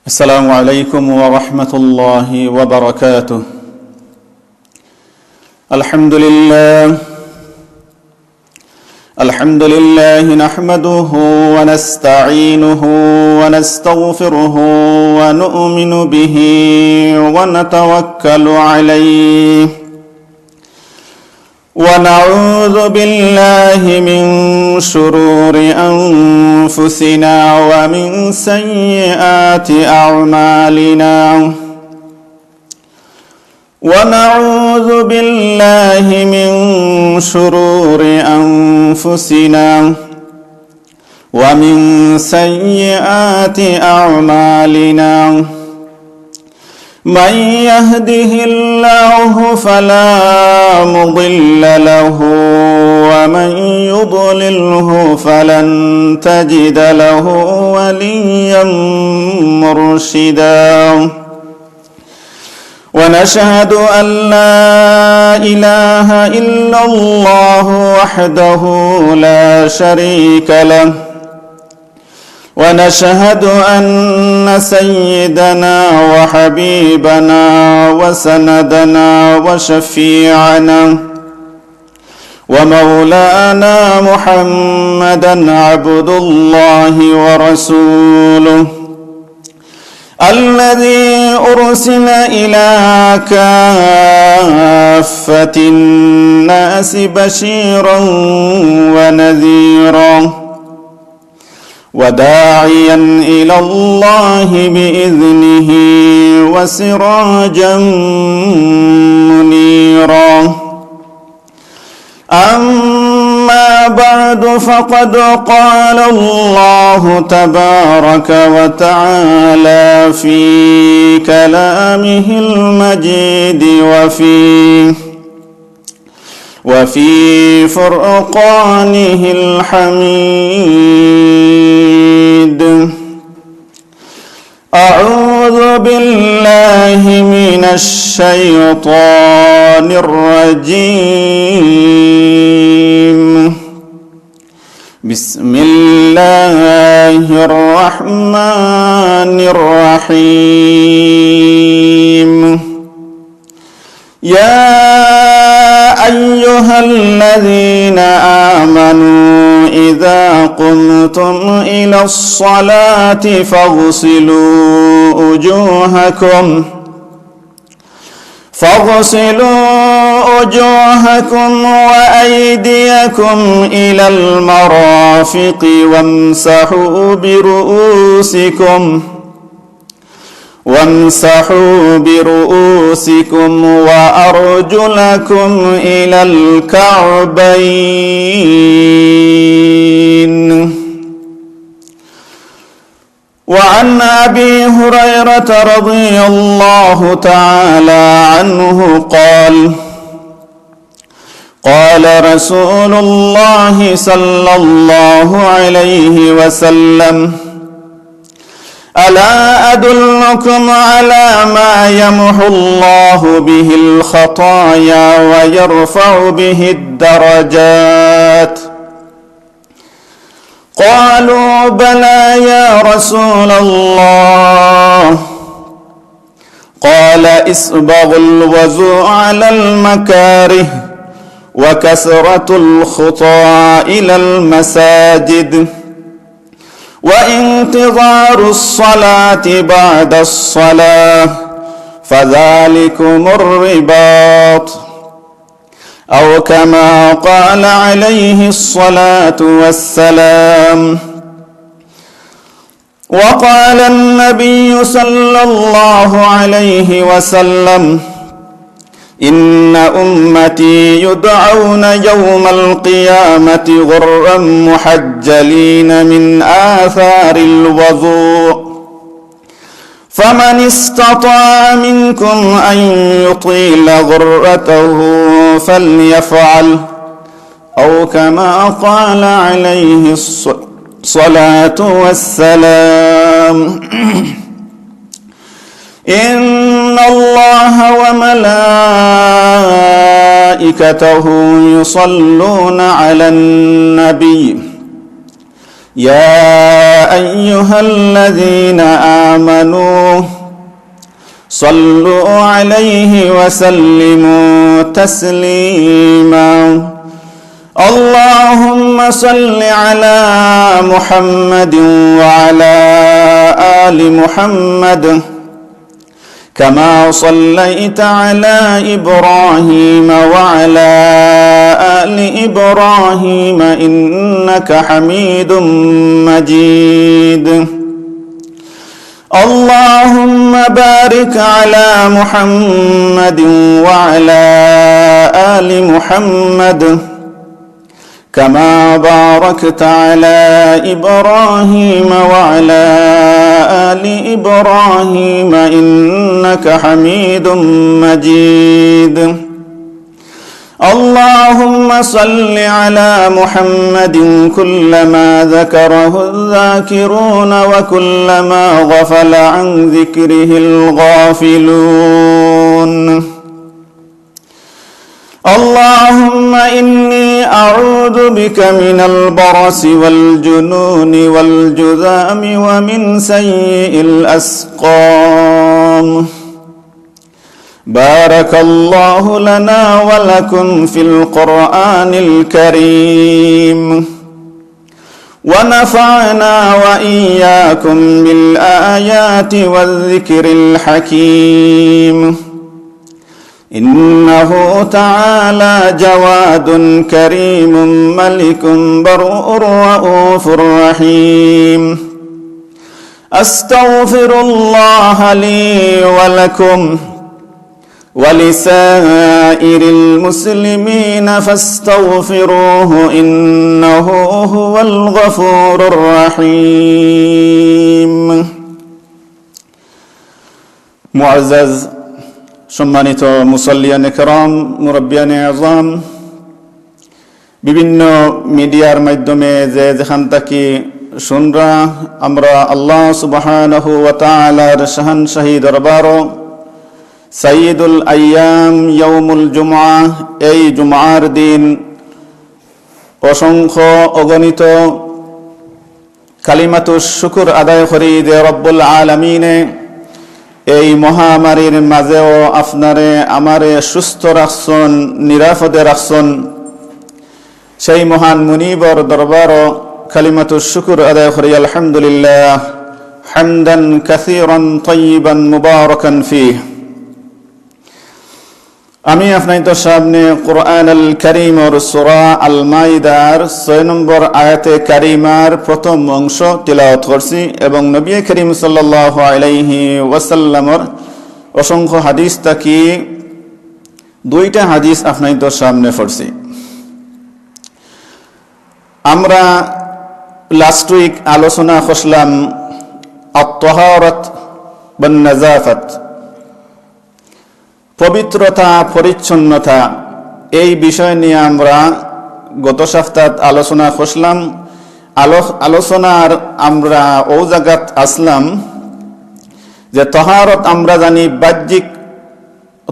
السلام عليكم ورحمة الله وبركاته. الحمد لله نحمده ونستعينه ونستغفره ونؤمن به ونتوكل عليه ونعوذ بالله من شرور أنفسنا ومن سيئات أعمالنا ونعوذ بالله من شرور أنفسنا ومن سيئات أعمالنا من يهده الله فلا مضل له ومن يضلله فلن تجد له وليا مرشدا ونشهد أن لا إله إلا الله وحده لا شريك له ونشهد أن سيدنا وحبيبنا وسندنا وشفيعنا ومولانا محمدا عبد الله ورسوله الذي أرسل إلى كافة الناس بشيرا ونذيرا وداعيا إلى الله بإذنه وسراجا منيرا. أما بعد فقد قال الله تبارك وتعالى في كلامه المجيد وفي فرقانه الحميد. أعوذ بالله من الشيطان الرجيم. بسم الله الرحمن الرحيم. يا أيها الذين آمنوا إذا قمتم إلى الصلاة فاغسلوا وجوهكم وأيديكم إلى المرافق وامسحوا برؤوسكم وأرجلكم إلى الكعبين. وعن أبي هريرة رضي الله تعالى عنه قال رسول الله صلى الله عليه وسلم: ألا أدلكم على ما يمحو الله به الخطايا ويرفع به الدرجات؟ قالوا بلى يا رسول الله. قال: إسبغ الوضوء على المكاره وكثرة الخطى إلى المساجد وانتظار الصلاة بعد الصلاة فذلكم الرباط، أو كما قال عليه الصلاة والسلام. وقال النبي صلى الله عليه وسلم: إن أمتي يدعون يوم القيامة غرا محجلين من آثار الوضوء، فمن استطاع منكم أن يطيل غرته فليفعل، أو كما قال عليه الصلاة والسلام. إن الله وملائكته يصلون على النبي يا أيها الذين آمنوا صلوا عليه وسلموا تسليما اللهم صل على محمد وعلى آل محمد كما صليت على إبراهيم وعلى آل إبراهيم إنك حميد مجيد اللهم بارك على محمد وعلى آل محمد كما باركت على إبراهيم وعلى آل إبراهيم إنك حميد مجيد اللهم صل على محمد كلما ذكره الذاكرون وكلما غفل عن ذكره الغافلون اللهم إني أعوذ بك من البرص والجنون والجذام ومن سيء الأسقام بارك الله لنا ولكم في القرآن الكريم ونفعنا وإياكم بالآيات والذكر الحكيم إنه تعالى جواد كريم ملك برء رؤوف رحيم أستغفر الله لي ولكم ولسائر المسلمين فاستغفروه إنه هو الغفور الرحيم معزز সম্মানিত মুসল্লিয়ান کرام মুরব্বিয়ান আযম বিভিন্ন মিডিয়ার মাধ্যমে যে যেখান থেকে শুনরা আমরা আল্লাহ সুবহানাহু ওয়া তাআলার শাহানশাহী দরবার সাইয়্যিদুল আইয়াম ইয়াউমুল জুমআ এই জুমআর দিন অসংখ্য অগণিত কালিমাতুশ শুকর আদায় করি যে রব্বুল আলামিনে এই মহামারীর মাঝেও আপনারে আমারে সুস্থ রাখছন নিরাপদে রাখছন সেই মহান মুনিবর দরবারও কালিমাতুশ শুকর আদায় করি আলহামদুলিল্লাহ হামদান কাসীরান তাইয়িবান মুবারাকান ফীহি আমি আপনাদের সামনে কুরআন আল কারীমের সূরা আল মাইদার 6 নম্বর আয়াতে কারিমার প্রথম অংশ তিলাওয়াত করছি এবং নবী করিম সাল্লাল্লাহু আলাইহি ওয়াসাল্লামের অসংখ্য হাদিস থেকে দুইটা হাদিস আপনাদের সামনে পড়ছি। আমরা লাস্ট উইক আলোচনা করলাম আত-তাহারাত ওয়ান নাযাফাত, পবিত্রতা পরিচ্ছন্নতা, এই বিষয় নিয়ে আমরা গত সপ্তাহে আলোচনা করলাম। আলোচনার আমরা ও জায়গাত আসলাম যে তাহারত আমরা জানি বাহ্যিক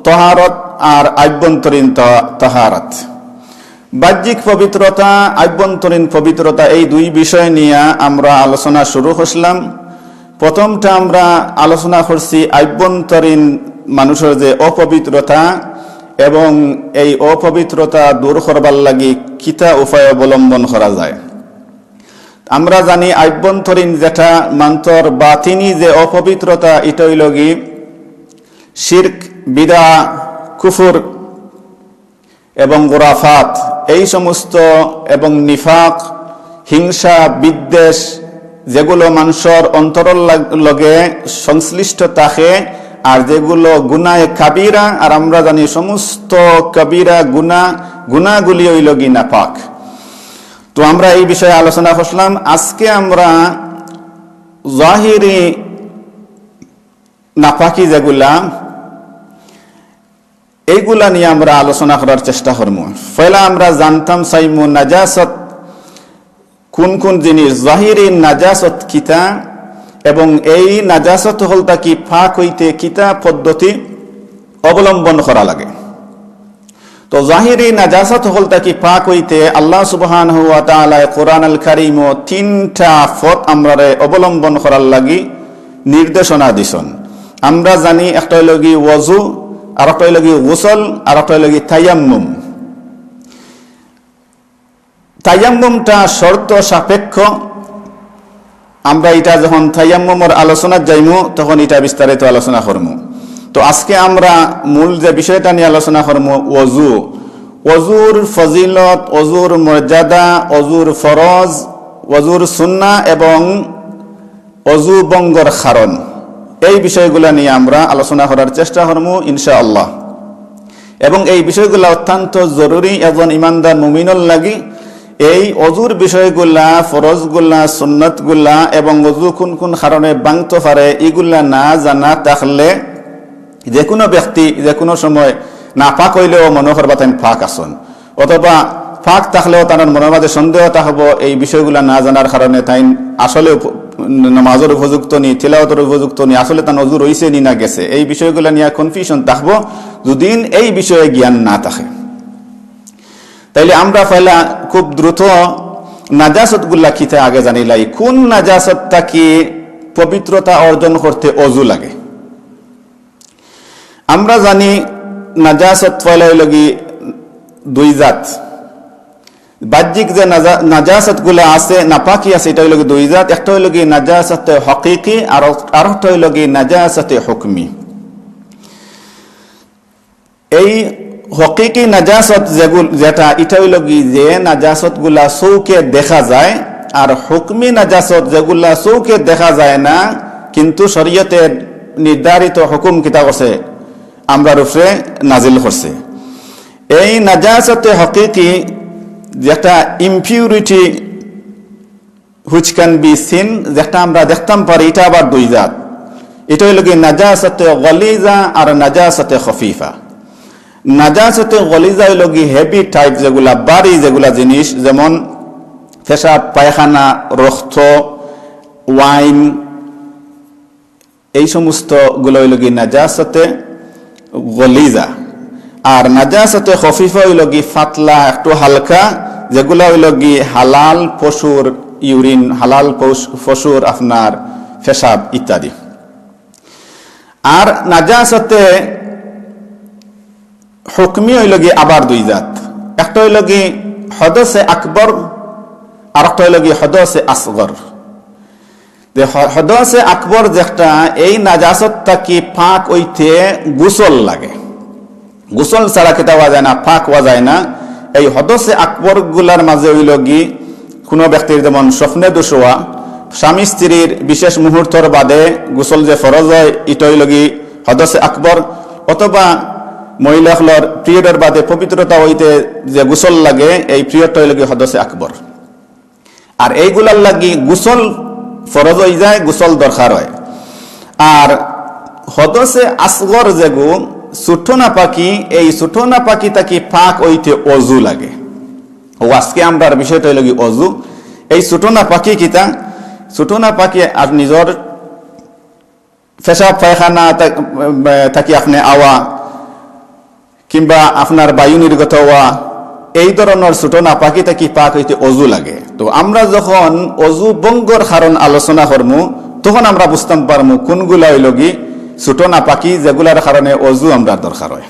তাহারত আর আভ্যন্তরীণ তাহারত। বাহ্যিক পবিত্রতা আভ্যন্তরীণ পবিত্রতা এই দুই বিষয় নিয়ে আমরা আলোচনা শুরু করলাম। প্রথমটা আমরা আলোচনা করছি আভ্যন্তরীণ মানুষের যে অপবিত্রতা এবং এই অপবিত্রতা দূর করবার লাগি কিতা উপায় অবলম্বন করা যায়। আমরা জানি আভ্যন্তরীণ যেটা মান্তর বাতিনি যে অপবিত্রতা এটাই লগি শিরক, বিদা, কুফর এবং গুরাফাত এই সমস্ত এবং নিফাক, হিংসা, বিদ্বেষ যেগুলো মানুষের অন্তরের লগে সংশ্লিষ্ট থাকে আর যেগুলো গুনাহ কাবিরা, আর আমরা জানি সমস্ত কবিরা গুনাহগুলি হইল কি নাপাক। তো আমরা এই বিষয়ে আলোচনা করলাম। আজকে আমরা জাহিরি নাপাকি যেগুলা এইগুলা নিয়ে আমরা আলোচনা করার চেষ্টা করব। পয়লা আমরা জানতাম চাইমু নাজাসত কোন কোন জিনিস, জাহিরি নাজাসত কিতা এবং এই নাজাসত হল তা কি ফাঁক হইতে কিতা পদ্ধতি অবলম্বন করা লাগে। তো জাহিরি নাজাসাত হল তাকি পাক হইতে আল্লাহ সুবহানাহু ওয়া তাআলা কোরআন আল কারীম তিনটা পথ আমরারে অবলম্বন করার লাগি নির্দেশনা দিছেন। আমরা জানি একটা হইল কি ওযু, আর একটা হইল কি গোসল, আর একটা হইল কি তায়াম্মুম। তায়াম্মুমটা শর্ত সাপেক্ষ। আমরা এটা যখন তায়াম্মুমের আলোচনা যাইমু তখন এটা বিস্তারিত আলোচনা করমু। তো আজকে আমরা মূল যে বিষয়টা নিয়ে আলোচনা করমু ওযু, ওযুর ফজিলত, ওযুর মর্যাদা, ওযুর ফরজ, ওযুর সুন্নাহ এবং ওযু ভঙ্গর কারণ, এই বিষয়গুলো নিয়ে আমরা আলোচনা করার চেষ্টা করমু ইনশাআল্লাহ। এবং এই বিষয়গুলো অত্যন্ত জরুরি একজন ইমানদার মুমিনুল লাগি। এই অজুর বিষয়গুলা, ফরজগুলা, সুন্নতগুলা এবং অজু কোন কোন কারণে ভাঙতে পারে এগুলা না জানা থাকলে যে কোনো ব্যক্তি যে কোনো সময় না পাক হইলেও মনে করবা তাই ফাঁক আসন, অথবা ফাঁক থাকলেও তার মনের মাঝে সন্দেহ থাকবো এই বিষয়গুলা না জানার কারণে তাই আসলে নামাজের উপযুক্ত নি, তিলাওয়াতের উপযুক্ত নি, আসলে তার নজর রইছে নি না গেছে, এই বিষয়গুলা নিয়ে কনফিউশন থাকবো যদি এই বিষয়ে জ্ঞান না থাকে। তাইলে আমরা পয়লা খুব দ্রুত নাজাসত গুলা খিতে আগে জানিলাই। কোন নাজাসতটা কি পবিত্রতা অর্জন করতে অজু লাগে? আমরা জানি নাজাসত পয়লা হইল কি দুই জাত। বাহ্যিক যে নাজাসত গুলা আছে, নাপাকি আছে, এটা হইল কি দুই জাত। একটা হইল কি নাজাসতে হকিকি, আর একটা হইল কি নাজাসতে হুকমি। এই হকিকি নাজাসত যেটা এটা হইল কি যে নাজাসত গুলা চৌকে দেখা যায়, আর হুকমি নাজাসত যেগুলা চৌকে দেখা যায় না কিন্তু শরীয়তের নির্ধারিত হুকুম কিতা করছে আমরার উপরে নাজিল করছে। এই নাজাসতে হকিকি যেটা ইমপিউরিটি হুইচ ক্যান বি সিন, যেটা আমরা দেখতাম পারি, এটা আবার দুই জাত। এটা হইল কি নাজাসতে গলিজা আর নাজাসতে খফিফা। নাজাসতে গলিজা হইল কি হেভি টাইপ, যেগুলা বাড়ি যেগুলা জিনিস, যেমন পেশাব, পায়খানা, রক্ত, ওয়াইন, এই সমস্ত গুলো হইল কি নাজাসতে গলিজা। আর নাজাসতে খফিফা হইল কি ফাতলা, একটু হালকা, যেগুলা হইল কি হালাল পশুর ইউরিন, হালাল পশুর আপনার পেশাব ইত্যাদি। আর নাজাসতে হুকমি হইল কি আবার দুই জাত। একটা হইল কি হদসে আকবর, আর একটা হইল কি হদসে আসগর। হদসে আকবর যেটা, এই নাজাসতটা কি ফাঁক হইতে গোসল লাগে, গোসল ছাড়া কেটা হওয়া যায় না, ফাঁক হওয়া যায় না। এই হদসে আকবর গুলার মাঝে হইল কি কোনো ব্যক্তির যেমন স্বপ্নে দোষ হওয়া, স্বামী স্ত্রীর বিশেষ মুহূর্তর বাদে গোসল যে ফরজ হয়, এটা হইল কি হদসে আকবর। অথবা মহিলাগুলোর পিরিয়ডের বাদে পবিত্রতা হইতে যে গোসল লাগে, এই পিরিয়ডটা হইল কি হদসে আকবর। আর এইগুলার লাগি গোসল ফরজ হয়ে যায়, গোসল দরকার হয়। আর হদসে আসগর যেগু ছোট না পাখি, এই ছোট না পাখি তাকে ফাঁক হইতে অজু লাগে। ও আজকে আমরা বিষয়টা হইল কি অজু। এই ছোট না পাখি কিতা, ছোট না পাখি আর নিজের পেশাব পায়খানা থাকি আপনি আওয়া কিংবা আপনার বায়ু নির্গত হওয়া, এই ধরনের ছোট না পাখি থাকি পাক হইতে অজু লাগে। তো আমরা যখন অজু ভঙ্গর কারণ আলোচনা করমু তখন আমরা বুঝতাম পারমু কোনগুলা হইল কি ছোট না পাখি, যেগুলার কারণে অজু আমরা দরকার হয়।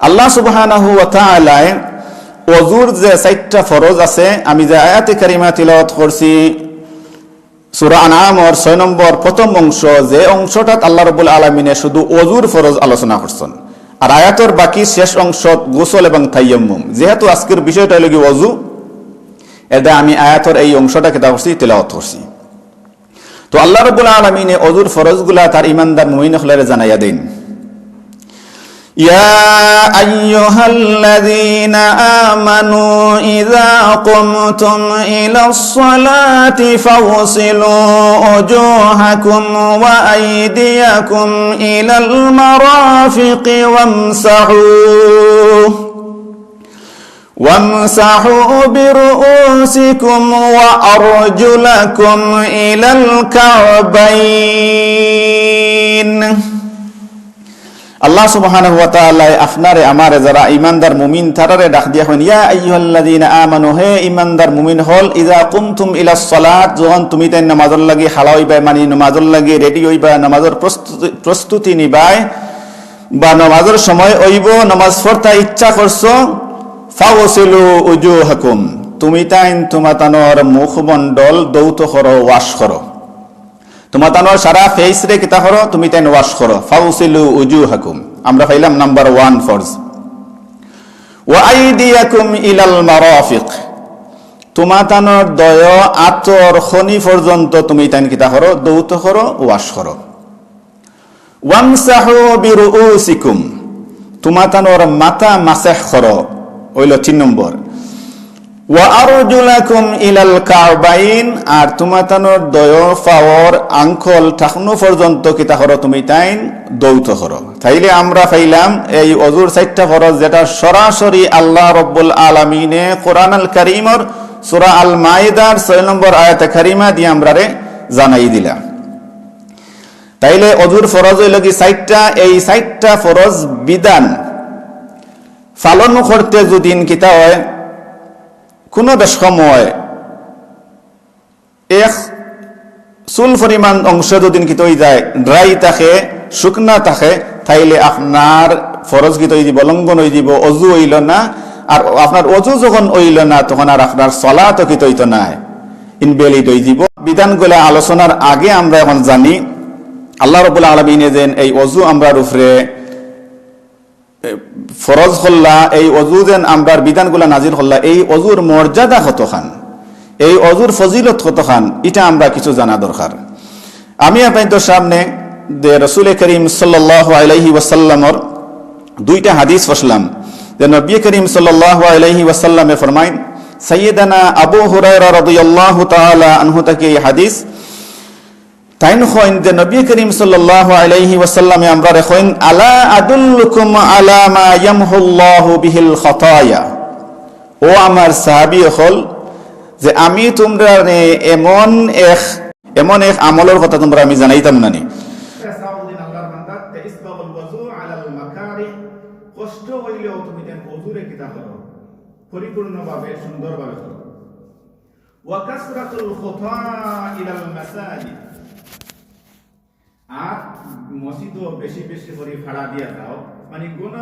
আল্লাহ সুবহানাহু ওয়া তাআলা অজুর যে 4টা ফরজ আছে, আমি যে আয়াতে কারিমা তিলাওয়াত করছি সূরা আনআমের 6 নম্বর প্রথম অংশ, যে অংশটাত আল্লাহ রাব্বুল আলামিনে শুধু অজুর ফরজ আলোচনা করছেন, আর আয়াতের বাকি শেষ অংশ গোসল এবং তায়াম্মুম। যেহেতু আজকের বিষয়টা হলো কি ওযু, এটা আমি আয়াতের এই অংশটা কেটা করছি, তিলাওয়াত করছি। তো আল্লাহ রাব্বুল আলামিন ওযুর ফরজগুলা তার ঈমানদার মুমিনদের জানাইয়া দেন। ইয়া আইয়ুহাল্লাযীনা আমানু ইযা কুমতুম ইলাস সালাতি ফাগসিলু উজুহাকুম ওয়া আইদিয়াকুম ইলাল মারাফিqi وامسحوا برؤوسكم وأرجلكم إلى الكعبين আল্লাহ সুবহানাহু ওয়া তাআলা আপনারে আমারে যারা ঈমানদার মুমিন তারারে ডাক দিয়া কইন ইয়া আইয়ুহাল্লাযীনা আমানু হে ঈমানদার মুমিন হল ইযা কুমতুম ইলাস সালাত যখন তুমি তাই নামাজের লাগি হালা হইবা মানে নামাজের লাগি রেডি হইবা নামাজের প্রস্তুতি নিবাই বা নামাজের সময় হইব নামাজ পড়তে ইচ্ছা করছো ফাগসিলু উজুহাকুম তুমি তাইন তোমাতানোর মুখমণ্ডল দৌত করো ওয়াশ করো তোমাতানোর সারা ফেস রে কিতা করো তুমি তাইন ওয়াশ করো ফাগসিলু উজুহাকুম আমরা পাইলাম নাম্বার 1 ফরজ ওয়া আইদিয়াকুম ইলাল মারাফিক তোমাতানোর দয় আতর খনি পর্যন্ত তুমি তাইন কিতা করো দৌত করো ওয়াশ করো ওয়ামসাহু বিরুউসিকুম তোমাতানোর মাথা মাসাহ করো হইল 3 নম্বর ওয়া আরজুলাকুম ইলাল কাবাইন আর তোমাতানোর দয় পাওয়ার আঙ্কল ঠাকনো পর্যন্ত কিতা করো তুমি তাইন দৌত করো তাইলে আমরা পাইলাম এই ওযুর 4টা ফরজ যেটা সরাসরি আল্লাহ রাব্বুল আলামিনে কোরআনুল কারীমের সূরা আল মাইদার 6 নম্বর আয়াতে কারিমা দিয়ে আমরারে জানাই দিলা তাইলে ওযুর ফরজ হইল কি 4টা এই 4টা ফরজ বিধান পালন করতে যদি কিতা হয় কোন সময় এক চুল পরিমাণ অংশ যদি কিতা হয়ে যায় ড্রাই থাকে শুকনা থাকে তাইলে আপনার ফরজ কিতা হয়ে যাব লঙ্ঘন হয়ে যাব ওযু হইল না আর আপনার ওযু যখন হইল না তখন আর আপনার সালাত কিতা হইতো না ইনভ্যালিড হয়ে যাব বিধানগুলো আলোচনার আগে আমরা এখন জানি আল্লাহ রাব্বুল আলামিন যেন এই ওযু আমরার উপরে ফরজ হল্লা এই ওযু যেন আমরার বিধানগুলা নাজিল হল্লা এই ওযুর মর্যাদা কতখান এই ওযুর ফজিলত কতখান এটা আমরা কিছু জানা দরকার আমি আপনাদের সামনে যে রাসূল করিম সাল্লাল্লাহু আলাইহি ওয়াসাল্লামের 2টা হাদিস পড়লাম যে নবী করিম সাল্লাল্লাহু আলাইহি ওয়াসাল্লামে ফরমায়েন সাইয়্যিদানা আবু হুরায়রা রাদিয়াল্লাহু তাআলা আনহু থেকে এই হাদিস তাইন কইন যে নবী করিম সাল্লাল্লাহু আলাইহি ওয়াসাল্লামে আমরা কইন আলা আদুল্লুকুম আলা মা ইয়ামহুল্লাহু বিহিল খাতায়া ও আমার সাহাবী হল যে আমি তোমরা এমন এক আমলের কথা তোমরা আমি জানাইতাম না নি সাউদিন আল্লাহর বান্দা ইসবাবুল ওযু আলাল মাকারি কষ্ট হইলেও তুমি দেন ওযুরে কিতা করো পরিপূর্ণভাবে সুন্দরভাবে করো ওয়া কাসরাতুল খুতা ইলাল মাসাজিদ আর মসজিদও বেশি বেশি করে ভাড়া দিয়া যাও মানে গুণ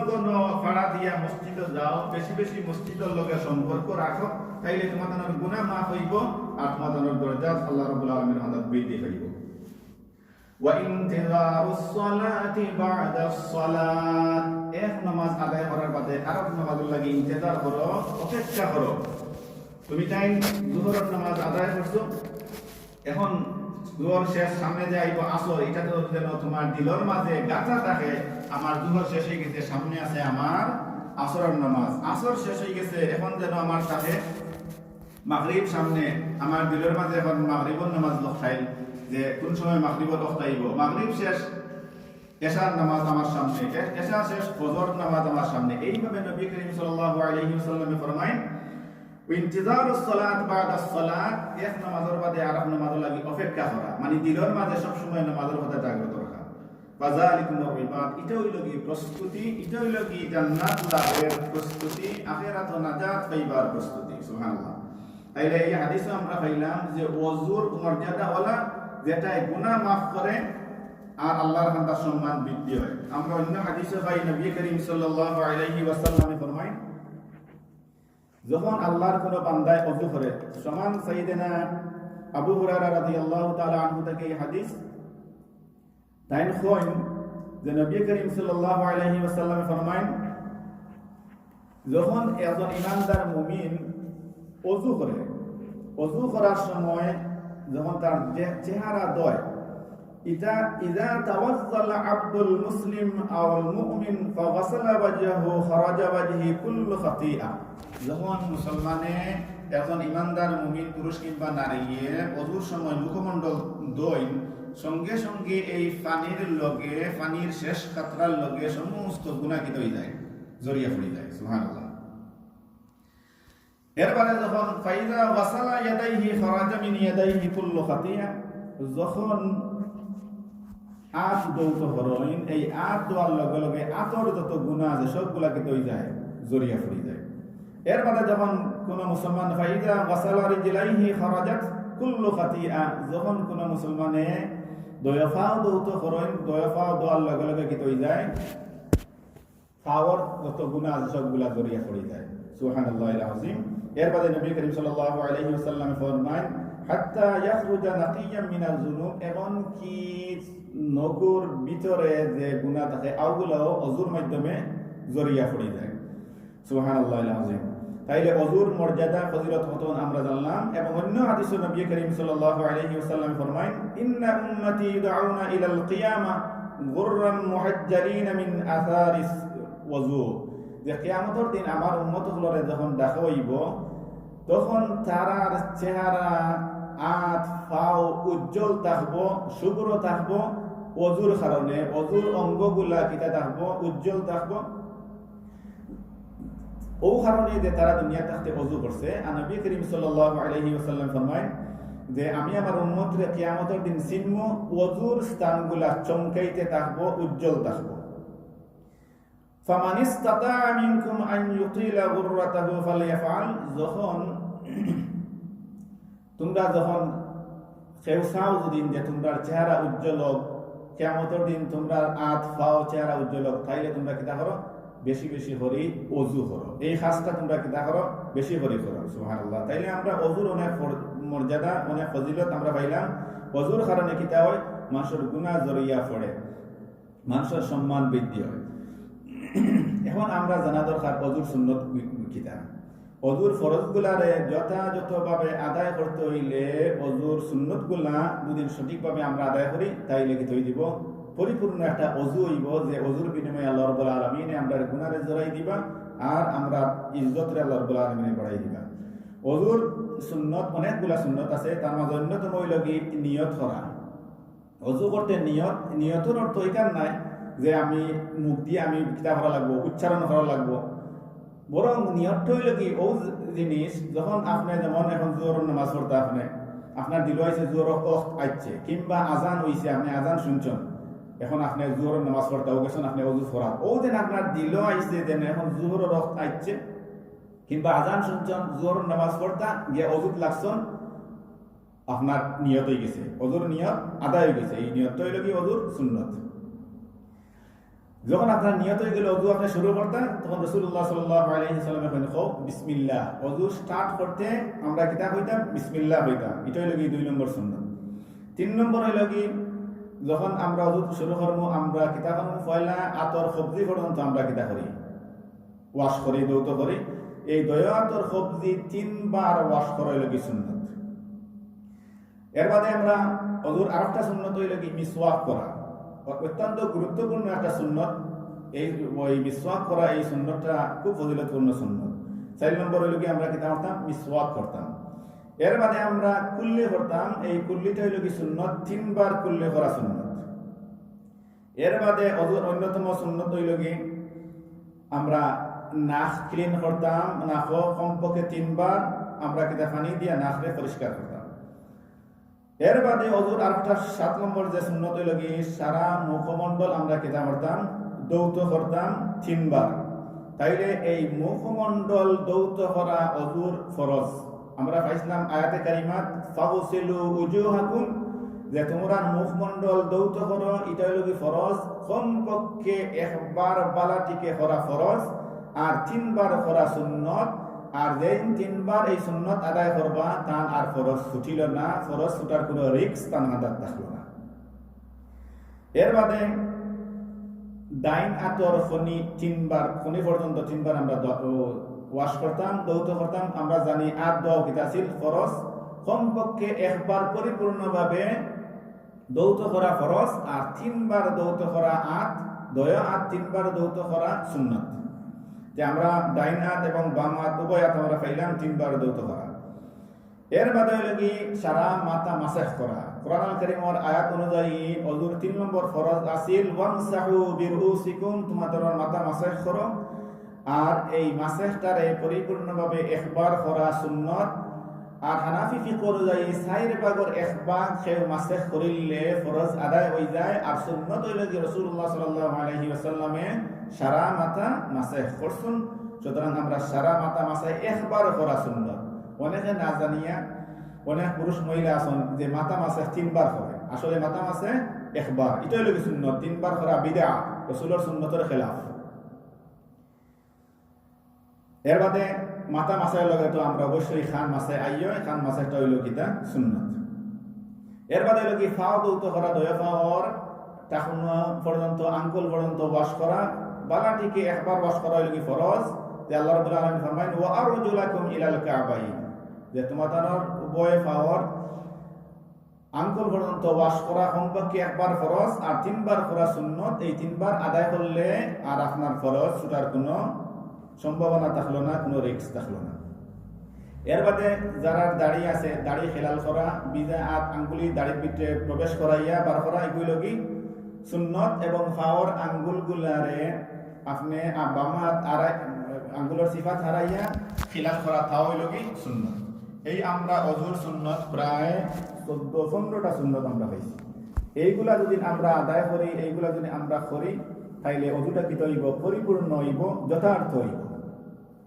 ভাড়া দিয়া মসজিদে যাও বেশি বেশি মসজিদের লগে সম্পর্ক রাখো তাইলে তোমাদের গুনাহ মাফ হইব আর তোমাদের দরজা আল্লাহ রাব্বুল আলামিনের মদদ বৃদ্ধি হইব ওয়া ইনতিযারুস সালাতি বা'দাস সালাত এক নামাজ আদায় করার বাদে আরেক নামাজের লাগি ইন্তজার করো অপেক্ষা করো তুমি টাইম যোহরের নামাজ আদায় করছো এখন যোহর শেষ সামনে যে আইব আসর এটা তো যেন তোমার দিলের মাঝে গাঁথা থাকে আমার যোহর শেষ হয়ে গেছে সামনে আছে আমার আসরের নামাজ আসর শেষ হয়ে গেছে এখন যেন আমার সাথে মাগরিব সামনে আমার দিলের মাঝে এখন মাগরিবের নামাজ লখাই যে কোন সময় মাগরিবের ওয়াক্ত আইব মাগরিব শেষ এশার নামাজ আমার সামনে এশা শেষ ফজর নামাজ আমার সামনে এইভাবে নবী করিম সাল্লাল্লাহু আলাইহি ওয়াসাল্লাম ফরমায়েন ইনতিযারুস সালাত বা'দাস সালাত এক নামাজের বাদে আরেক নামাজের লাগি অপেক্ষা করা মানে দিলের মাঝে সব সময় নামাজের কথা জাগ্রত রাখা ফাযালিকুমুর রিবাত এটা হইল কি প্রস্তুতি এটা হইল কি জান্নাত লাভের প্রস্তুতি আখিরাত নাজাত পাইবার প্রস্তুতি সুবহানাল্লাহ তাইলে এই হাদিসে আমরা পাইলাম যে ওযুর মর্যাদা ওয়ালা যেটা গুনাহ maaf করে আর আল্লাহর বান্দার সম্মান বৃদ্ধি হয় আমরা অন্য হাদিসে পাই নবী করিম সাল্লাল্লাহু আলাইহি ওয়াসাল্লাম ফরমায় যখন আল্লাহর কোন বান্দায় ওযু করে সমান সাইয়েদনা আবু হুরায়রা রাদিয়াল্লাহু তাআলা আনহু থেকে এই হাদিস তাইন কইন যে নবী করিম সাল্লাল্লাহু আলাইহি ওয়াসাল্লাম ফরমায় যখন একজন ঈমানদার মুমিন ওযু করে ওযু করার সময় যখন তার চেহারা দয় ইযা তাওয়াজ্জালা আবদুল মুসলিম আওয়াল মুমিন ফাগাসালা ওয়াজহাহু খারাজা ওয়াজহি কুল্লু খাতিআ যখন মুসলমানে একজন ঈমানদার মুমিন পুরুষ কিংবা নারীয়ে ওযুর সময় মুখমণ্ডল দয় সঙ্গে সঙ্গে এই পানির শেষ কাতরার লগে সমস্ত গুনাহ কি হয়ে যায় জড়িয়ে পড়ে যায় সুবহানাল্লাহ এরপরে যখন ফাইজা ওয়াসালা ইয়াদাইহি খারাজা মিন ইয়াদাইহি কুল্লু খাতিআ যখন আত দৌত হরইন, এই আত দোয়ার লগে লগে আতর যত গুণা আছে সবগুলাকে তৈ যায়, জড়িয়া ফুরি যায়। এর বাদে যখন কোন মুসলমান ফাইদা ওয়াসালা রিজলাইহি খারাজাত কুল্লু খাতিয়া, যখন কোন মুসলমানে দয়ফাও দৌত হরইন, দয়ফাও দোয়ার লগে লগে কি তৈ যায়, পাওয়ার যত গুনাহ আছে সবগুলা জড়িয়ে পড়ে যায়। সুবহানাল্লাহিল আযীম। এর বাদে নবী করিম সাল্লাল্লাহু আলাইহি ওয়াসাল্লাম ফরমান হাত্তা ইয়াখরুজা নাকিয়াম মিনাল যুনুব, এমন কি নগর ভিতরে যে গুনাহ থাকে আগুলাও ওযুর মাধ্যমে জড়িয়ে পড়ে যায়। সুবহানাল্লাহিল আযীম। তাইলে ওযুর মর্যাদা ফজিলত কত আমরা জানলাম। এবং অন্য হাদিসে নবী করিম সাল্লাল্লাহু আলাইহি ওয়াসাল্লাম ফরমান ইন্না উম্মতি ইউদআউনা ইলাল কিয়ামা গুররান মুহাজ্জালিন মিন আসারিস ওযু, যে কিয়ামতের দিন আমার উম্মতগুলোরে যখন দেখা হইব তখন তারার চেহারা আত ফাও উজ্জ্বল থাকবো, শুভ্র থাকবো ওযুর কারণে, ওযুর অঙ্গগুলা কিতা থাকবো, উজ্জ্বল থাকবো ও কারণে যে তারা দুনিয়া থাকতে ওযু করছে। আর নবী করিম সাল্লাল্লাহু আলাইহি ওয়াসাল্লাম ফরমায় যে আমি আমার উম্মতরে কিয়ামতের দিন চিনমু, ওযুর স্থানগুলা চমকাইতে থাকবো, উজ্জ্বল থাকবো। ফামান ইসতাতাআ মিনকুম আন ইউতিলা গুররাতাহু ফালইয়াফআল, তোমরা যখন কেউ চাও যদি যে তোমরা চেহারা উজ্জ্বল হোক, কিয়ামতের দিন তোমরা আত ফাও চেহারা উজ্জ্বল হোক, তাইলে তোমরা কিতা করো, বেশি বেশি করে ওযু করো। এই কাজটা তোমরা কিতা করো, বেশি করে করো। সুবহানাল্লাহ। তাইলে আমরা ওযুর অনেক মর্যাদা, অনেক ফজিলত আমরা পাইলাম। ওযুর কারণে কিতা হয়, মানুষের গুনাহ জড়িয়া পড়ে, মানুষের সম্মান বৃদ্ধি হয়। এখন আমরা জানা দরকার ওযুর সুন্নত কিতা। ওযুর ফরজগুলারে যথাযথভাবে আদায় করতে হইলে ওযুর সুন্নতগুলা যদি সঠিকভাবে আমরা আদায় করি তাইলে কি তৈ দিব, পরিপূর্ণ একটা ওযু হইব, যে ওযুর বিনিময়ে আল্লাহ রাব্বুল আলামিনে আমরা গুনাহরে জড়াই দিবা আর আমরা ইজ্জতরে আল্লাহ রাব্বুল আলামিনে বাড়াই দিবা। ওযুর সুন্নত অনেকগুলা সুন্নত আছে, তার মাঝে অন্যতম হইল কি নিয়ত করা। ওযু করতে নিয়তের অর্থ এখান নাই যে আমি মুখ দিয়ে আমি কিতা করা লাগবো, উচ্চারণ করা লাগবো, বরং নিয়ত হইল কি ও জিনিস যখন আপনি যেমন এখন জোহরের নামাজ পড়তে আপনার দিল আইছে জোহর ওয়াক্ত আইছে, কিংবা আজান হইছে, আপনি আজান শুনছেন, এখন আপনি জোহরের নামাজ পড়তে গেছেন, আপনি ওযু করা, ও যেন আপনার দিল আইছে যে এখন জোহরের ওয়াক্ত আইছে, কিংবা আজান শুনছেন, জোহরের নামাজ পড়তা গিয়ে ওযুত লাগছেন, আপনার নিয়ত হয়ে গেছে, ওযুর নিয়ত আদায় হয়ে গেছে। এই নিয়তটা হইল কি ওযুর সুন্নত। যখন আপনার নিয়ত হয়ে গেল ওযু আপনি শুরু করতেন, তখন রাসূলুল্লাহ সাল্লাল্লাহু আলাইহি ওয়াসাল্লাম কইলেন বিসমিল্লাহ। ওযু স্টার্ট করতে আমরা কিতা কইতাম, বিসমিল্লাহ কইতাম। এটা হইল কি 2 নম্বর সুন্নাত। 3 নম্বর হইল কি যখন আমরা ওযু শুরু করব আমরা কিতা করব, পয়লা আতর সবজি পর্যন্ত আমরা কিতা করি, ওয়াশ করি, দৌত করি। এই দয়া আতর সবজি 3 বার ওয়াশ করা হইল কি সুন্নাত। এর বাদে আমরা ওযুর আরেকটা সুন্নাত হইল কি মিসওয়াক করা, অত্যন্ত গুরুত্বপূর্ণ একটা সুন্নত। এই মিসওয়াক করা, এই সুন্নতটা খুব ফজিলতপূর্ণ সুন্নত। 4 নম্বর হইল কি আমরা কিতা করতাম, মিসওয়াক করতাম। এর বাদে আমরা কুল্লি করতাম, এই কুল্লিটা হইল কি সুন্নত, 3 বার কুল্লি করা সুন্নত। এর বাদে ওযুর অন্যতম সুন্নত হইল কি আমরা নাক ক্লিন করতাম, নাক কমপক্ষে 3 বার আমরা কিতা পানি দিয়া নাকরে পরিষ্কার করতাম। এর বাদে ওযুর আরেকটা 7 নম্বর যে সুন্নত হইল কি সারা মুখমণ্ডল আমরা কিতা করতাম, দৌত করতাম 3 বার। তাইলে এই মুখমণ্ডল দৌত করা ওযুর ফরজ। আমরা পাইছিলাম আয়াতে কারিমাত ফাগসিলু উজুহাকুম, যে তোমরা মুখমণ্ডল দৌত করো, এটা হইল কি ফরজ। কমপক্ষে 1 বার বালাটিকে করা ফরজ আর 3 বার করা সুন্নত। আর যেদিন 3 বার এই সুন্নত আদায় করবা তার আর ফরজ ছুটিল না, ফরজ ছুটার কোনো রিস্ক তার মাথায় থাকলো না। এর বাদে ডাইন আতর ফনি 3 বার, ফনি পর্যন্ত 3 বার আমরা ওয়াশ করতাম, দৌত করতাম। আমরা জানি আত দোয়া কিতা ছিল ফরজ, কমপক্ষে 1 বার পরিপূর্ণভাবে দৌত করা ফরজ আর 3 বার দৌত করা আত দয়া, আর 3 বার দৌত করা সুন্নত। যে আমরা ডাইন হাত এবং বাম হাত উভয় হাত আমরা পাইলাম 3 বার দৌত করা। এর বাদে হইল কি সারা মাথা মাসাজ করা। কোরআনুল কারীমের আয়াত অনুযায়ী ওযুর 3 নম্বর ফরজ আছিল ওয়ামসাহু বিরুসিকুম, তোমাদের মাথা মাসাজ করো। আর এই মাসাজটারে পরিপূর্ণভাবে 1 বার করা সুন্নত আর হানাফি ফিকহ অনুযায়ী 4 ভাগের 1 ভাগ সেও মাসেহ করিলে ফরজ আদায় হয়ে যায়। আর সুন্নত হইল কি রাসূলুল্লাহ সাল্লাল্লাহু আলাইহি ওয়াসাল্লামে সারা মাথা মাসেহ করছেন। সুতরাং আমরা সারা মাথা মাসেহ একবার করা সুন্নত। অনেকে না জানিয়া অনেক পুরুষ মহিলা আছেন যে মাথা মাসেহ 3বার করে, আসলে মাথা মাসেহ একবার। এটা হইল কি সুন্নত, 3বার করা বিদআ, রাসূলের সুন্নতের খেলাফ। এর বাদে মাথা মাসের লগে তো আমরা অবশ্যই খান মাসে আইয়, খান মাসেটা হইল কিতা সুন্নত। এর বাদে হইল কি ফাও দৌত করা, দয়া ফাওয়ার তখন পর্যন্ত আঙ্গুল পর্যন্ত ওয়াশ করা, বালাটিকে একবার ওয়াশ করা হইল কি ফরজ। যে আল্লাহ রাব্বুল আলামিন ফরমায়েন ওয়া আরজুলাকুম ইলাল কাবাইন, যে তোমাদের উভয় ফাওয়ার আঙ্গুল পর্যন্ত ওয়াশ করা কমপক্ষে একবার ফরজ, আর 3বার করা সুন্নত। এই 3বার আদায় করলে আর আপনার ফরজ ছুটার কোনো সম্ভাবনা থাকলো না, কোনো রিস্ক থাকলো না। এর বাদে যারা দাড়ি আছে, দাড়ি খেলাল করা, বিজা হাত আঙ্গুলি দাড়ির ভিতরে প্রবেশ করাইয়া বার করা, এগুলো কি সুন্নত। এবং ফাওয়ার আঙ্গুলগুলারে আপনি বাম হাত আঙ্গুলের সিফাত হারাইয়া খেলাল করা, তাও হইল কি সুন্নত। এই আমরা অজুর সুন্নত প্রায় 14-15টা সুন্নত আমরা পাইছি। এইগুলা যদি আমরা আদায় করি, এইগুলা যদি আমরা করি, তাইলে অজুটা কি হইব, পরিপূর্ণ হইব, যথার্থ হইব।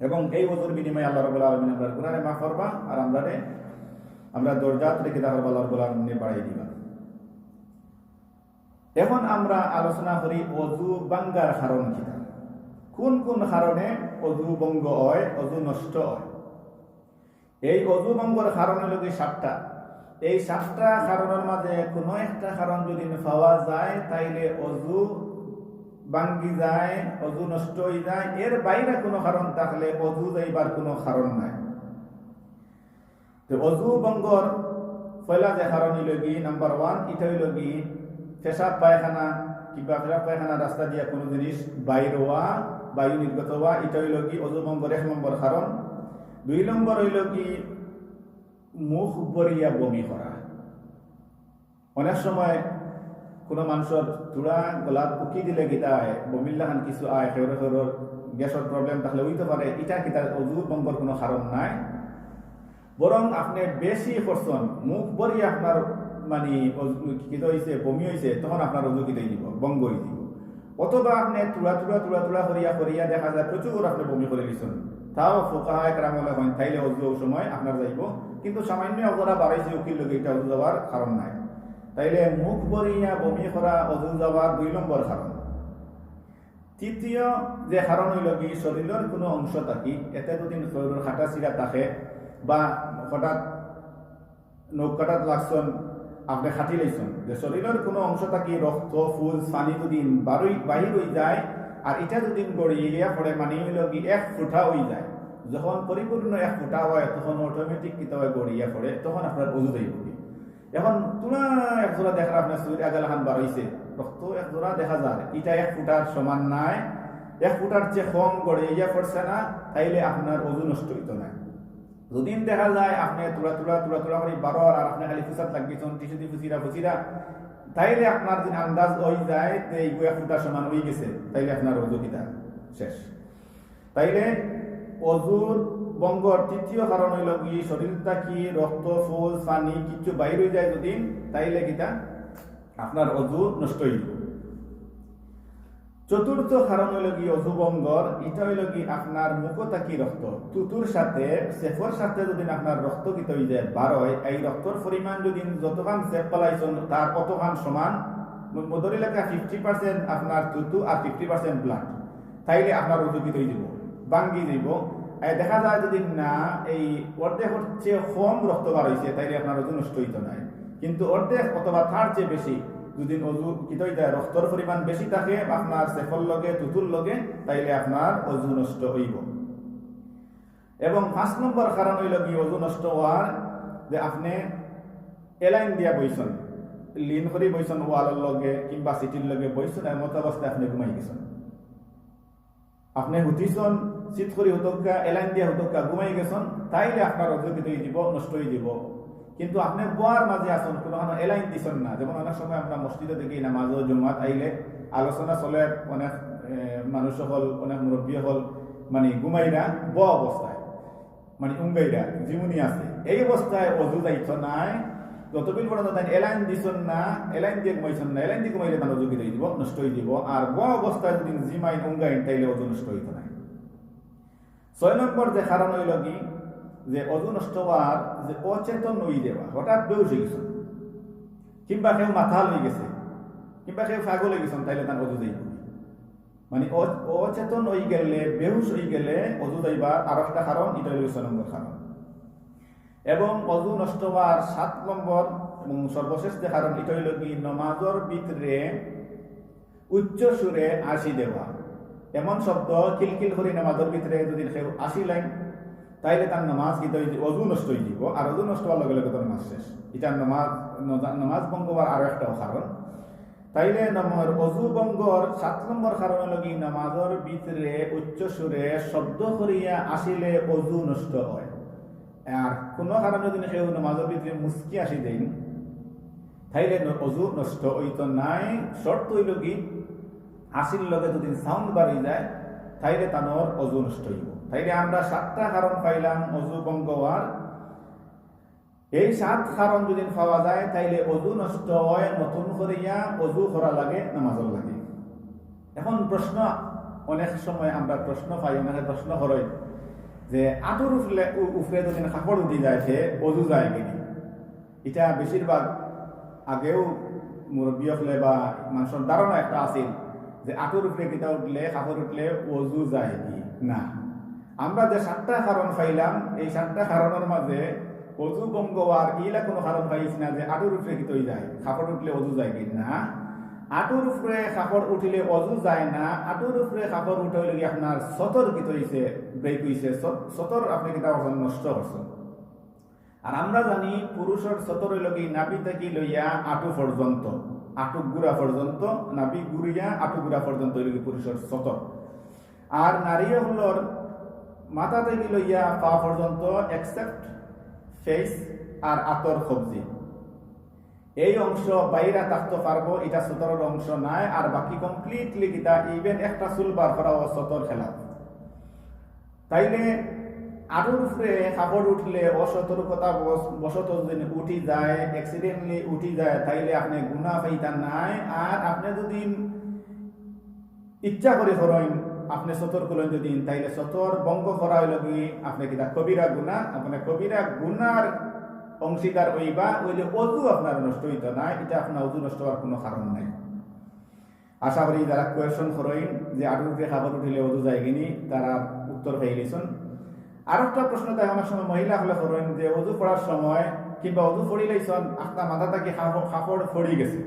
এবং এই অজুর বিনিময়ে আল্লাহ রাব্বুল আলামিন আমরা গুনাহে মাফ করবা, আর আমরা দরজাত রেখে দেওয়ার আল্লাহ রাব্বুল আলামিন বাড়াই দিবা। এখন আমরা আলোচনা করি অজু ভাঙ্গার কারণ কিনা, কোন কোন কারণে অজু ভঙ্গ হয়, অজু নষ্ট হয়। এই অজু ভঙ্গর কারণ হল কি 7টা। এই 7টা কারণের মাঝে কোনো একটা কারণ যদি পাওয়া যায়, তাইলে অজু ভাঙ্গি যায়, অজু নষ্ট হয়ে যায়। এর বাইরে কোনো কারণ থাকলে অজু যাইবার কোনো কারণ নাই। তো অজু ভঙ্গর পয়লা যে কারণ হইল কি, নাম্বার 1, এটা হইল কি পেশাব পায়খানা কিংবা পেশাব পায়খানা রাস্তা দিয়া কোনো জিনিস বাইর হওয়া, বায়ু নির্গত হওয়া, এটা হইল কি অজু ভঙ্গর 1 নম্বর কারণ। 2 নম্বর হইল কি মুখ ভরিয়া বমি করা। অনেক সময় কোনো মানুষের চূড়া গলাত উকি দিলে গীতা আয়, বমিল্লাহান কিছু আয়, সেওর গ্যাসের প্রবলেম থাকলে হইতে পারে। এটা কিতা অজু ভঙ্গর কোনো কারণ নাই। বরং আপনি বেশি করছেন, মুখ ভরিয়া আপনার মানে কিতা হয়েছে, বমি হয়েছে, তখন আপনার অজু কিতাই দিব, ভঙ্গ হয়ে দিব। অথবা আপনি তুলা করিয়া দেখা যায় প্রচুর আপনি বমি করে দিচ্ছেন, তাও ফোকাহা একরামলে হয়, তাইলে অজু সময় আপনার যাইব। কিন্তু সামান্য অজরা বাড়াইছে উকিল লোক, এটা অজু যাওয়ার কারণ নাই। তাইলে মুখ ভরিয়া বমি করা অজু যাওয়ার 2 নম্বর কারণ। তৃতীয় যে কারণ হইল কি শরীরের কোনো অংশ থাকি, এতে যদি শরীরের খাটা চিরা থাকে বা হঠাৎ নখ কাটাত লাগছেন, আপনি খাটি লাইছেন, যে শরীরের কোনো অংশ থাকি রক্ত ফুল পানি যদি বাহির হয়ে যায়, আর এটা যদি গড়িয়া পড়ে, মানে হইল কি 1 ফুটা হয়ে যায়। যখন পরিপূর্ণ 1 ফুটা হয়, তখন অটোমেটিক কিতা হয় গড়িয়া পড়ে, তখন আপনার অজু যাইব। এখন তুলা 1 জোড়া দেখার আপনার শরীর আগালাহান বার হয়েছে, রক্ত 1 জোড়া দেখা যায়, এটা 1 ফুটার সমান নাই, 1 ফুটার চেয়ে কম গড়িয়া পড়ছে না, তাইলে আপনার অজু নষ্ট হইত না। যদি দেখা যায় আপনি তুলা করে বারোর, আর আপনি খালি ফুসাত লাগিয়েছেন টিসু দিয়ে ফুসিরা, তাইলে আপনার যদি আন্দাজ হয়ে যায় যে এই 1 ফুটার সমান হয়ে গেছে, তাইলে আপনার অজু কিতা শেষ। তাইলে অজুর ভঙ্গর 3য় কারণ হইল কি শরীরটা কি রক্ত ফুল পানি কিছু বাইর হয়ে যায় যদি, তাইলে কিতা আপনার অজু নষ্ট হয়ে যাবে। 4র্থ কারণ হইল কি অজু ভঙ্গর, এটা হইল কি আপনার মুখটা কি রক্ত তুতুর সাথে সেফর সাথে যদি আপনার রক্ত কিত হয়ে যায় বার হয়, এই রক্তর পরিমাণ যদি যতখান সেফ পালাইছেন তার কতখান সমান, মধুর এলাকা 50% আপনার তুতু আর 50% ব্লাড, তাইলে আপনার অজু কিত হয়ে যাব, ভাঙ্গি যাব। দেখা যায় যদি না এই অর্ধেক হচ্ছে কম রক্ত বার হয়েছে, তাইলে আপনার অজু নষ্ট হইত নাই। কিন্তু অর্ধেক অথবা তার চেয়ে বেশি যদি অজু কিত হয়ে যায়, রক্তর পরিমাণ বেশি থাকে আপনার সেফর লগে তুতুর লগে, তাইলে আপনার অজু নষ্ট হইব। এবং 5 নম্বর কারণ হইল কি অজু নষ্ট হওয়ার, যে আপনি এলাইন দিয়া বইছেন, লিন করে বইছেন ওয়ালের লগে কিংবা সিটির লগে বইছেন, এর মতো অবস্থায় আপনি ঘুমাই গেছেন, আপনি হুতিছেন শীত করি হতকা এলাইন দিয়া হতকা ঘুমাই গেছেন, তাইলে আপনার অজু কিত হয়ে যাব, নষ্ট হয়ে যাব। কিন্তু আপনি বোয়ার মাঝে আসুন, কোনো এলাইন দিচ্ছেন না। যেমন অনেক সময় আমরা মসজিদে দেখি নামাজ ও জুমাত আইলে আলোচনা চলে, অনেক মানুষ হল, অনেক মুরব্বী হল মানে ঘুমাইরা ব অবস্থায়, মানে উঙ্গাইরা জীবনী আছে, এই অবস্থায় অজু যাইত নাই, যতবিল পর্যন্ত তাই এলাইন দিছন না, এলাইন দিয়ে ঘুমাইছেন না, এলাইন দিয়ে ঘুমাইলে তার অজু কি দিব, নষ্ট হয়ে দিব। আর ব অবস্থায় যদি জিমাইন উঙ্গাইন তাইলে অজু নষ্ট হইত নাই। 6 নম্বর যে কারণ হইল কি, যে অজু নষ্ট হওয়ার যে অচেতন হই দেওয়া, হঠাৎ বেউস হয়ে গেছেন, কিংবা কেউ মাথা লই গেছে, কিংবা কেউ পাগল হয়ে গেছেন, তাইলে তার অজু যাইব। মানে অচেতন হয়ে গেলে, বেহুশ হয়ে গেলে অজু যাইবার আর একটা কারণ, এটা হইল 6 নম্বর কারণ। এবং অজু নষ্ট হওয়ার 7 নম্বর এবং সর্বশেষ যে কারণ, এটা হইল কি, নমাজের ভিতরে উচ্চ সুরে আসি দেওয়া। এমন শব্দ কিলকিল করে নামাজের ভিতরে যদি কেউ আসিলেন, তাইলে তার নামাজ কিন্তু অজু নষ্ট হয়ে যাব, আর অজু নষ্ট হওয়ার লগে লগে তার নামাজ শেষ। এটা নামাজ ভঙ্গ হওয়ার আরো একটা কারণ। তাইলে অজু ভঙ্গর 7 নম্বর কারণ হল কি, নামাজের ভিতরে উচ্চ সুরে শব্দ করিয়া আসিলে অজু নষ্ট হয়। আর কোনো কারণে যদি কেউ নামাজের ভিতরে মুস্কি আসি দেন, তাইলে অজু নষ্ট হইত নাই। শর্ত হইল কি, আসির লগে যদি সাউন্ড বাড়ি যায়, তাইলে তানোর অজু নষ্ট হইব। তাইলে আমরা 7টা কারণ পাইলাম অজু ভঙ্গ হওয়ার। এই 7 কারণ যদি পাওয়া যায়, তাইলে অজু নষ্ট হয়, নতুন করিয়া অজু করা লাগে, নামাজের লাগে। এখন প্রশ্ন, অনেক সময় আমরা প্রশ্ন পাই, অনেকে প্রশ্ন করে যে আঁটুর উফরে যদি কাপড় উঠি যায়, সে অজু যায় কিনি। এটা বেশিরভাগ আগেও মুরব্বী হলে বা মানুষের ধারণা একটা আছিল যে আঁটুর উপরে কিতা উঠলে, কাপড় উঠলে অজু যায় কি না। আমরা যে 7টা কারণ পাইলাম, এই 7টা কারণের মাঝে অজু ভঙ্গ হওয়ার ইলা কোনো কারণ পাইছি না যে আঁটুর উপরে কিতই যায়, কাপড় উঠলে অজু যায় কি না। আঁটুর উপরে কাপড় উঠিলে অজু যায় না। আঁটুর উপরে কাপড় উঠে হইলে কি আপনার সতর কিত হইছে, ব্রেক হইছে, সতর আপনি কিতা করছেন, নষ্ট করছেন। আর আমরা জানি পুরুষের সতর হইল কি, নাভি থেকে লইয়া আঁটু পর্যন্ত, আঁটু গুড়া পর্যন্ত, নাভি গুড়িয়া আঁটু গুড়া পর্যন্ত হইল কি পুরুষের সতর। আর নারী হলর মাথা থেকে লইয়া পা পর্যন্ত, এক্সেপ্ট ফেস আর আতর সবজি, এই অংশ বাইরে থাকতে পারবো, এটা সতরের অংশ নাই। আর বাকি কমপ্লিটলি কিতা, ইভেন একটা চুল বার করাও সতর খেলা। তাইলে আঁটুর উপরে কাপড় উঠলে অসতর্কতা বশত যদি উঠি যায়, অ্যাক্সিডেন্টলি উঠি যায়, তাইলে আপনি গুনাহ পাইতা নাই। আর আপনি যদি ইচ্ছা করে করেন, আপনি সতর্ক হলেন যদি, তাইলে সতর ভঙ্গ করা হইল কি, আপনি কিতা কবিরা গুনাহ, আপনি কবিরা গুনার অংশীদার হইবা, ওইলে অজু আপনার নষ্ট হইত নাই। এটা আপনার অজু নষ্ট হওয়ার কোনো কারণ নাই। আশা করি যারা কোয়েশন করেন যে আঁটুর উপরে কাপড় উঠিলে অজু যায় কিনি, তারা উত্তর পেয়ে গেছেন। আর একটা প্রশ্ন তাই অনেক সময় মহিলা হলে করেন যে অজু পড়ার সময় কিংবা অজু পড়িলেইছেন, আপনার মাথা থেকে কাপড় পড়ি গেছে,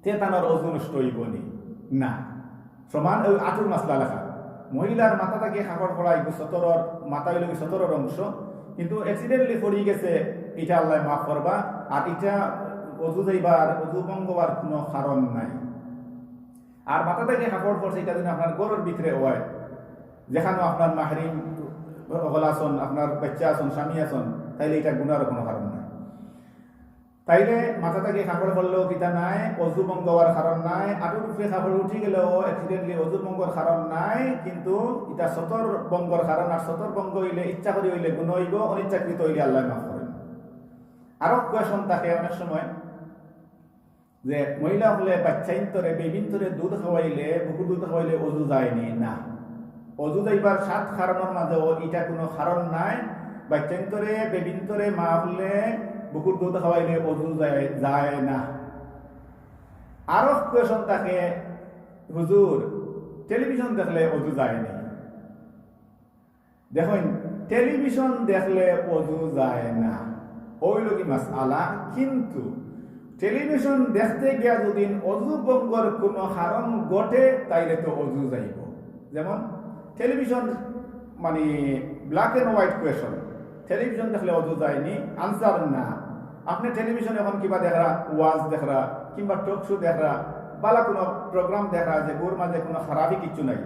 তে তানোর অজু নষ্ট হইব নি না। সমান ওই আঁটুর মাসলা লেখা, মহিলার মাথা থেকে কাপড় পড়াই সতরর মাথা হইল সতরর অংশ, কিন্তু অ্যাক্সিডেন্টলি পড়ি গেছে, এটা আল্লাহ মাফ করবা। আর এটা অজু যাইবার, অজু ভঙ্গ হওয়ার কোনো কারণ নাই। আর মাথা থেকে কাপড় পড়ছে, এটা যদি আপনার গরুর ভিতরে হয়, যেখানে আপনার মাহরিম আসন, আপনার বাচ্চা আসন, স্বামী আসন, তাইলে এটা গুনার কোনো কারণ নাই। তাইলে মাথা থেকে কাপড় পড়লেও কিতা নাই, অজু ভঙ্গ হওয়ার কারণ নাই। আঁটুর উপরে কাপড় উঠি গেলেও অ্যাক্সিডেন্টলি অজু ভঙ্গর কারণ নাই, কিন্তু এটা সতর ভঙ্গর কারণ। আর সতর ভঙ্গ হইলে, ইচ্ছা করে হইলে গুণ হইব, অনিচ্ছাকৃত হইলে আল্লাহ মাফ করেন। আরো কোয়েশন থাকে অনেক সময় যে মহিলা হলে বাচ্চাইন্তরে বেবিন্তরে দুধ খাওয়াইলে, বুকুর দুধ খাওয়াইলে অজু যায়নি না। অজু যাইবার 7 কারণের মাঝেও এটা কোনো কারণ নাই। বাচ্চাইন্তরে বেবিন্তরে মা হলে বুকুর দুধ খাওয়াইলে অজু যায় না। আরো কোয়েশন থাকে, হুজুর টেলিভিশন দেখলে অজু যায়নি। দেখুন, টেলিভিশন দেখলে অজু যায় না, ওইল কি মাসআলা। কিন্তু টেলিভিশন দেখতে গিয়া যদি অজু ভঙ্গর কোনো কারণ ঘটে, তাইলে তো অজু যাইব। যেমন টেলিভিশন মানে black and white question, television দেখলে অজু যায়নি, আনসার না। আপনি টেলিভিশন এখন কিবা দেখরা, ওয়াজ দেখরা কিংবা টক শো দেখরা, বালা কোনো প্রোগ্রাম দেখরা যে গোর মাঝে কোনো খারাপই কিচ্ছু নাই,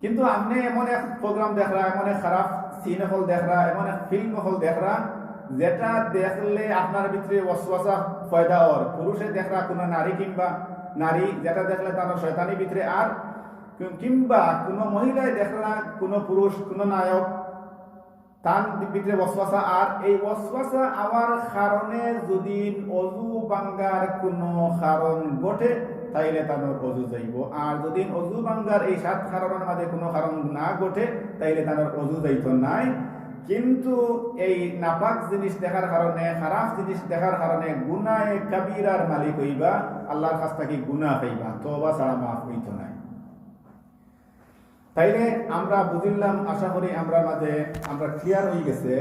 কিন্তু আপনি এমন এক প্রোগ্রাম দেখরা, এমন এক খারাপ সিন হল দেখরা, এমন এক ফিল্ম হল দেখরা, যেটা দেখলে আপনার ভিতরে ওয়াসওয়াসা পয়দা হওয়ার, পুরুষে দেখরা কোনো নারী কিংবা নারী, যেটা দেখলে তার শয়তানি ভিতরে, আর কিংবা কোনো মহিলায় দেখলা কোনো পুরুষ, কোনো নায়ক তার ভিতরে ওয়াসওয়াসা, আর এই ওয়াসওয়াসা আওয়ার কারণে যদি অজু ভাঙ্গার কোনো কারণ ঘটে তাইলে তার অজু যাইব, আর যদি অজু ভাঙ্গার এই 7 কারণের মাঝে কোনো কারণ না ঘটে তাইলে তার অজু যাইত নাই। কিন্তু এই নাপাক জিনিস দেখার কারণে, খারাপ জিনিস দেখার কারণে গুনাহে কাবীরার মালিক হইবা, আল্লাহর কাছ থেকে গুনাহ পাইবা, তওবা ছাড়া মাফ হইত নাই। তাইলে আমরা বুঝিলাম, আশা করি আমরা মাঝে আমরা ক্লিয়ার হয়ে গেছে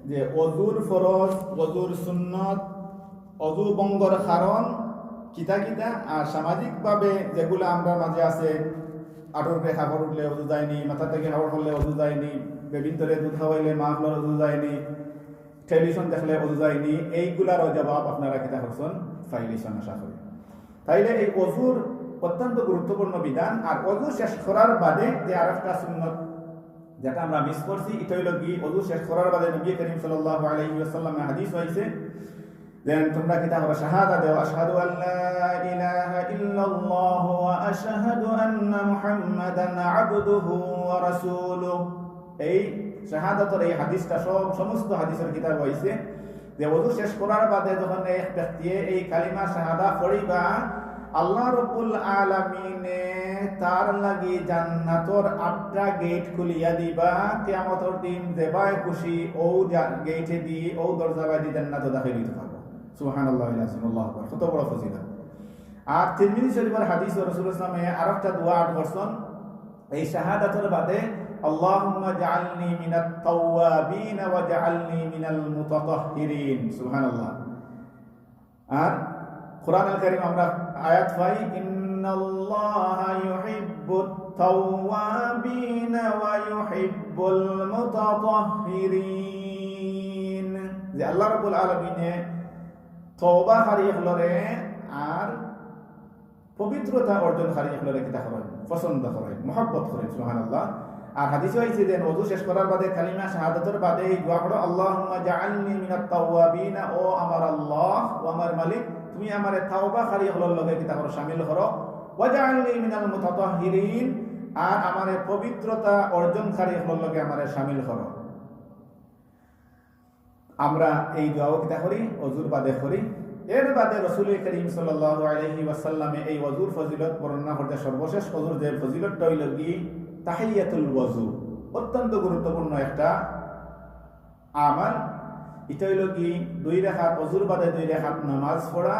যে অজুর ফরজ, অজুর সুন্নত, অজু ভঙ্গর কারণ কিতা কিতা, আর সামাজিকভাবে যেগুলো আমরা মাঝে আছে, আটরকে খাবার উঠলে অজু যায়নি, মাথা থেকে খাবার করলে অজু যায়নি, বেবিন ধরে দুধ খাওয়াইলে মা হলের অজু যায়নি, টেলিভিশন দেখলে অজু যায়নি, এইগুলারও জবাব আপনারা কিতা করছেন ফাইলিশন আশা করি। তাইলে এই অজুর অত্যন্ত গুরুত্বপূর্ণ বিধান। আর অজু শেষ করার বাদে যে আরেকটা সুন্নত যেটা আমরা মিস করছি, এটা হইল কি, অজু শেষ করার বাদে নবী করিম সাল্লাল্লাহু আলাইহি ওয়াসাল্লামের হাদিস হইছে যে তোমরা কিতা করো, শাহাদা দেও, আশহাদু আল্লা ইলাহা ইল্লাল্লাহ ওয়া আশহাদু আন্না মুহাম্মাদান আবদুহু ওয়া রাসূলুহু। এই শাহাদাতের এই হাদিসটা সমস্ত হাদিসের কিতাব হইছে যে অজু শেষ করার বাদে যখন এক ব্যক্তি এই কালিমা শাহাদা পড়িবা, আল্লাহ রাব্বুল আলামিনে তার লাগি জান্নাতর 8টা গেট খুলিয়া দিবা, কিয়ামতের দিন যেবাই খুশি ও গেটে দি ও দরজা বাদি জান্নাতে দাখিল হইতে পারবে। সুবহানাল্লাহি ওয়া আল্লাহু আকবার, কত বড় ফজিলত। আর তিরমিজি শরীফের হাদিস রাসূলুল্লাহ সাল্লাল্লাহু আলাইহি ওয়াসাল্লাম আরেকটা দোয়া আদ করছেন এই শাহাদাতের বাদে, আল্লাহুম্মা জাআলনি মিনাত তাওয়াবিন ওয়া জাআলনি মিনাল মুতাতাহহিরিন। সুবহানাল্লাহ। আর কুরআন আল কারীম আমরা আয়াত পাই, ইন্নাল্লাহা ইউহিব্বুত তাওয়াবিন ওয়া ইউহিব্বুল মুতাতাহহিরিন, যে আল্লাহ রাব্বুল আলামিনে তওবাকারী হলরে আর পবিত্রতা অর্জনকারী হলরে কিতা করেন, পছন্দ করেন, মহব্বত করেন। সুবহানাল্লাহ। আর হাদিসে হইছে যে ওযু শেষ করার বাদে কালিমা শাহাদাতের বাদে এই দোয়া করো, আল্লাহুম্মা জাআলনি মিনাত তাওয়াবিন, ও আমার আল্লাহ ও আমার মালিক, তুমি আমারে তাওবাকারী হলর লগে কিতা করো, শামিল করো, ওয়া জাআলনি মিনাল মুতাতাহহিরিন, আর আমারে পবিত্রতা অর্জনকারী হলর লগে আমারে শামিল করো। আমরা এই দোয়াও কিতা করি, ওযুর বাদে করি। এর বাদে রাসূল করিম সাল্লাল্লাহু আলাইহি ওয়াসাল্লামে এই ওযুর ফজিলত বর্ণনা করতে সর্বশেষ ওযুর যে ফজিলতটা হইল কি, তাহিয়াতুল ওযু, অত্যন্ত গুরুত্বপূর্ণ একটা আমাল। এটা হইল কি, 2 রাকাত ওযুর বাদে 2 রাকাত নামাজ পড়া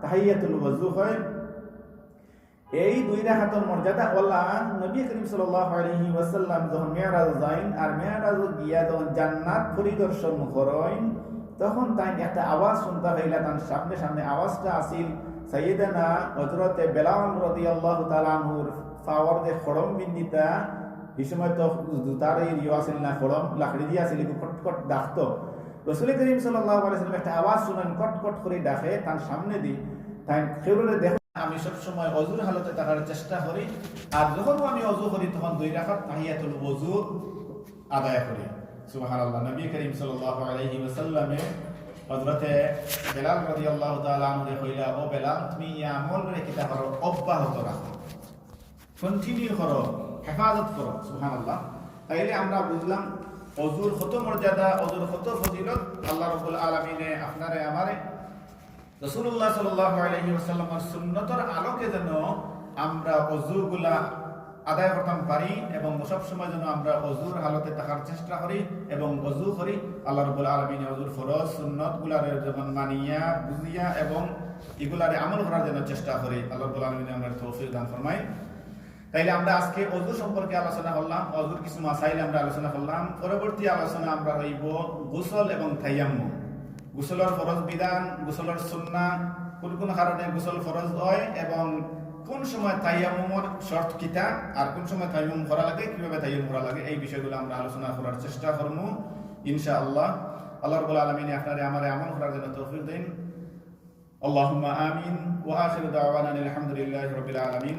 তাহিয়াতুল ওযু হয়। এই 2 রাকাতের মর্যাদা আল্লাহ নবী করিম সাল্লাল্লাহু আলাইহি ওয়াসাল্লাম যখন মিরাজ যাইন, আর মিরাজ গিয়া যখন জান্নাত পরিদর্শন করেন, তখন তাই একটা আওয়াজ শুনতে পাইলা, তার সামনে সামনে আওয়াজটা আসিল সাইয়েদানা হযরতে বেলাল রাদিয়াল্লাহু তাআলা আনহুর পাওয়ার যে খড়ম বিন্দিতা, এই সময় তো জুতার ইয়ে আসিল না, খড়ম লাকড়ি দিয়ে আসিল, কটকট ডাকতো। রাসূল করিম সাল্লাল্লাহু আলাইহি ওয়াসাল্লাম একটা আওয়াজ শুনেন, কটকট করে ডাকে, তার সামনে দি তাই খেউরে দেখো, আমি সব সময় ওযুর হালতে থাকার চেষ্টা করি, আর যখন আমি ওযু করি তখন 2 রাকাত তাহিয়াতুল ওযু আদায় করি। সুবহানাল্লাহ। নবী করিম সাল্লাল্লাহু আলাইহি ওয়াসাল্লামে হযরতে বেলাল রাদিয়াল্লাহু তাআলা আনহু কইলা, ও বেলাল, তুমি এই আমল রে কিতা করো, অব্যাহত রাখো, কন্টিনিউ করো, হেফাজত করো। সুবহানাল্লাহ। তাইলে আমরা বুঝলাম ওযুর কত মর্যাদা, ওযুর কত ফজিলত। আল্লাহ রাব্বুল আলামিনে আপনারে আমারে রাসূলুল্লাহ সাল্লাল্লাহু আলাইহি ওয়াসাল্লামের সুন্নতের আলোকে যেন আমরা ওযুগুলা আদায় করতে পারি, এবং সব সময় যেন আমরা ওযুর হালতে থাকার চেষ্টা করি এবং ওযু করি। আল্লাহ রাব্বুল আলামিন ওযুর ফরজ সুন্নাত গুলারে যেমন মানিয়া বুঝিয়া এবং এগুলারে আমল করার জন্য চেষ্টা করি। আল্লাহ রাব্বুল আলামিন আমাদের তৌফিক দান ফরমায়। তাইলে আমরা আজকে ওযু সম্পর্কে আলোচনা করলাম, ওযুর কিছু মাসাইল আমরা আলোচনা করলাম। পরবর্তী আলোচনা আমরা হইব গোসল এবং তায়াম্মুম, গোসলের ফরজ বিধান, গোসলের সুন্নাহ, কোন কোন কারণে গোসল ফরজ হয়, এবং কোন সময় তায়াম্মুমের শর্ত কিতা, আর কোন সময় তায়াম্মুম করা লাগে, কিভাবে তায়াম্মুম করা লাগে, এই বিষয়গুলো আমরা আলোচনা করার চেষ্টা করব ইনশাআল্লাহ। আল্লাহ রাব্বুল আলামিন আপনারে আমারে আমল করার জন্য তৌফিক দেন। আল্লাহুম্মা আমিন। ওয়া আখিরু দাওয়ানা আলহামদুলিল্লাহি রাব্বিল আলামিন।